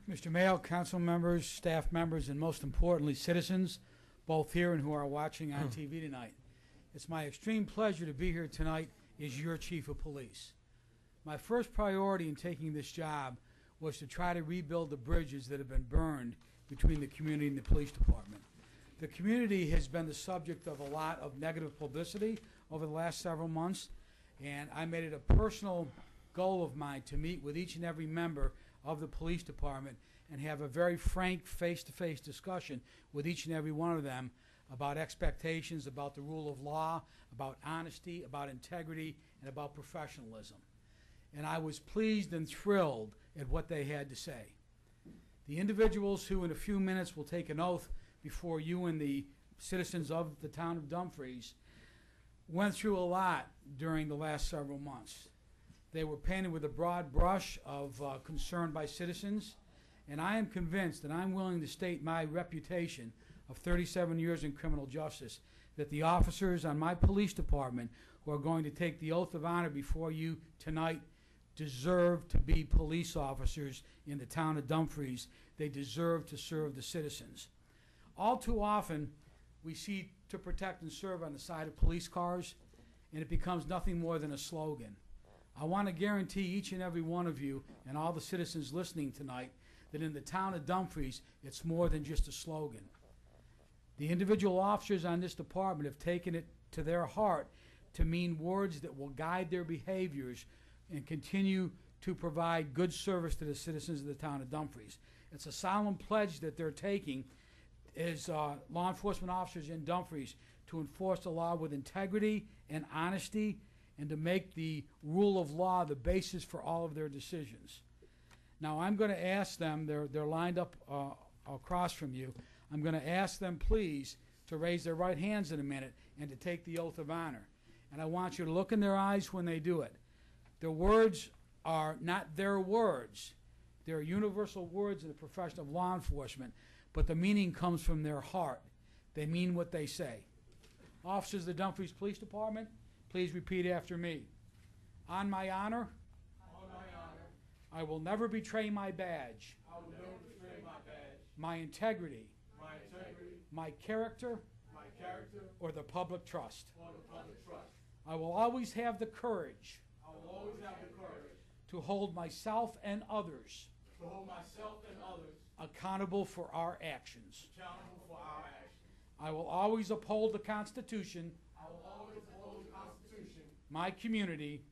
Mr. Mayor, council members, staff members, and most importantly, citizens, both here and who are watching on TV tonight. It's my extreme pleasure to be here tonight as your chief of police. My first priority in taking this job was to try to rebuild the bridges that have been burned between the community and the police department. The community has been the subject of a lot of negative publicity over the last several months, and I made it a personal goal of mine to meet with each and every member of the police department and have a very frank face-to-face discussion with each and every one of them about expectations, about the rule of law, about honesty, about integrity, and about professionalism. And I was pleased and thrilled at what they had to say. The individuals who in a few minutes will take an oath before you and the citizens of the town of Dumfries went through a lot during the last several months. They were painted with a broad brush of concern by citizens, and I am convinced, and I'm willing to state my reputation of 37 years in criminal justice, that the officers on my police department who are going to take the oath of honor before you tonight deserve to be police officers in the town of Dumfries. They deserve to serve the citizens. All too often, we see to protect and serve on the side of police cars, and it becomes nothing more than a slogan. I want to guarantee each and every one of you and all the citizens listening tonight that in the town of Dumfries, it's more than just a slogan. The individual officers on this department have taken it to their heart to mean words that will guide their behaviors and continue to provide good service to the citizens of the town of Dumfries. It's a solemn pledge that they're taking as law enforcement officers in Dumfries to enforce the law with integrity and honesty and to make the rule of law the basis for all of their decisions. Now I'm going to ask them, they're lined up across from you, I'm going to ask them please to raise their right hands in a minute and to take the oath of honor. And I want you to look in their eyes when they do it. Their words are not their words. They're universal words in the profession of law enforcement, but the meaning comes from their heart. They mean what they say. Officers of the Dumfries Police Department, please repeat after me. On my honor, I will never betray my badge, my integrity, my character, or the public trust. I will always have the courage to hold myself and others accountable for our actions. I will always uphold the Constitution, my community,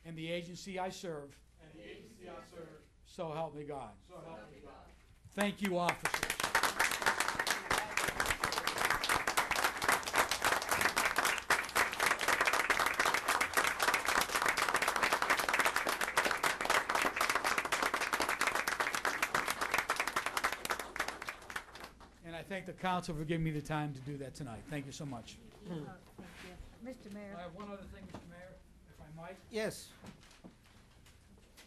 and the agency I serve. So help me God. Thank you, officers. And I thank the council for giving me the time to do that tonight. Thank you so much. Thank you. Mr. Mayor. I have one other thing, Mr. Mayor, if I might. Yes.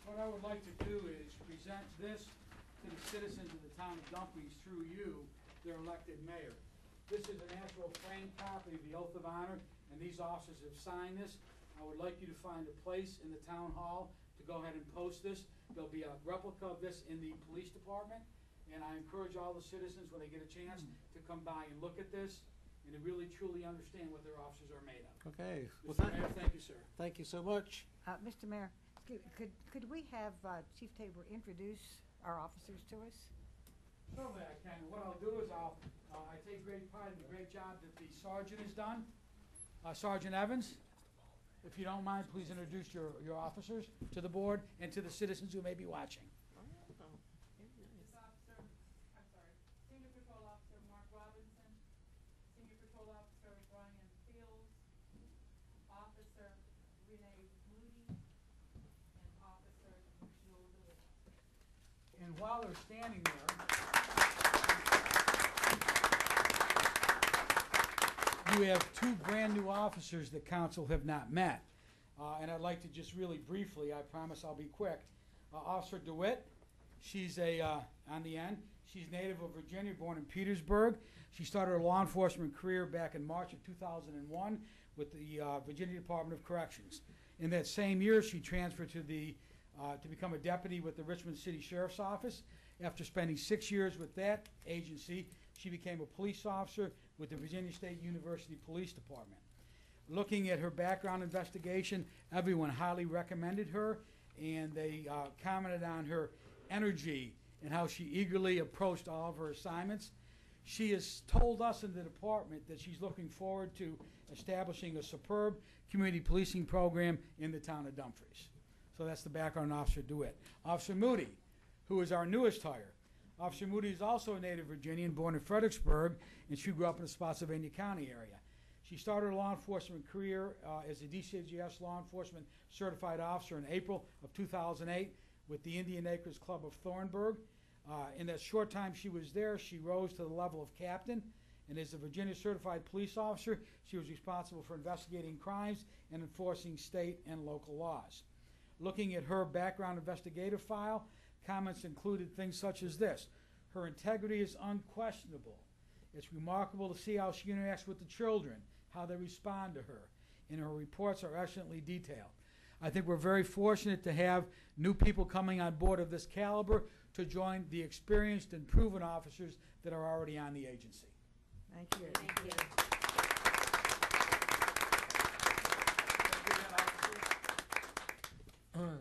What I would like to do is present this to the citizens of the town of Dumfries through you, their elected mayor. This is an actual framed copy of the oath of honor, and these officers have signed this. I would like you to find a place in the town hall to go ahead and post this. There'll be a replica of this in the police department, and I encourage all the citizens, when they get a chance, to come by and look at this and to really truly understand what their officers are made of. Okay. Mr. Mayor, thank you, sir. Thank you so much. Mr. Mayor, could we have Chief Tabor introduce our officers to us? Certainly I can. What I'll do is I take great pride in the great job that the sergeant has done. Sergeant Evans, if you don't mind, please introduce your officers to the board and to the citizens who may be watching. Senior Patrol Officer Mark Robinson, Senior Patrol Officer Brian Fields, Officer Renee Moody, and Officer Joel DeWitt. And while they're standing there, you have two brand new officers that council have not met. And I'd like to just really briefly, I promise I'll be quick. Officer DeWitt, she's on the end. She's native of Virginia, born in Petersburg. She started her law enforcement career back in March of 2001 with the Virginia Department of Corrections. In that same year, she transferred to the to become a deputy with the Richmond City Sheriff's Office. After spending 6 years with that agency, she became a police officer with the Virginia State University Police Department. Looking at her background investigation, everyone highly recommended her, and they commented on her energy and how she eagerly approached all of her assignments. She has told us in the department that she's looking forward to establishing a superb community policing program in the town of Dumfries. So that's the background on Officer DeWitt. Officer Moody, who is our newest hire. Officer Moody is also a native Virginian, born in Fredericksburg, and she grew up in the Spotsylvania County area. She started her law enforcement career as a DCGS law enforcement certified officer in April of 2008 with the Indian Acres Club of Thornburg. In that short time she was there, she rose to the level of captain, and as a Virginia certified police officer, she was responsible for investigating crimes and enforcing state and local laws. Looking at her background investigative file, comments included things such as this: her integrity is unquestionable. It's remarkable to see how she interacts with the children, how they respond to her, and her reports are excellently detailed. I think we're very fortunate to have new people coming on board of this caliber to join the experienced and proven officers that are already on the agency. Thank you. Thank you.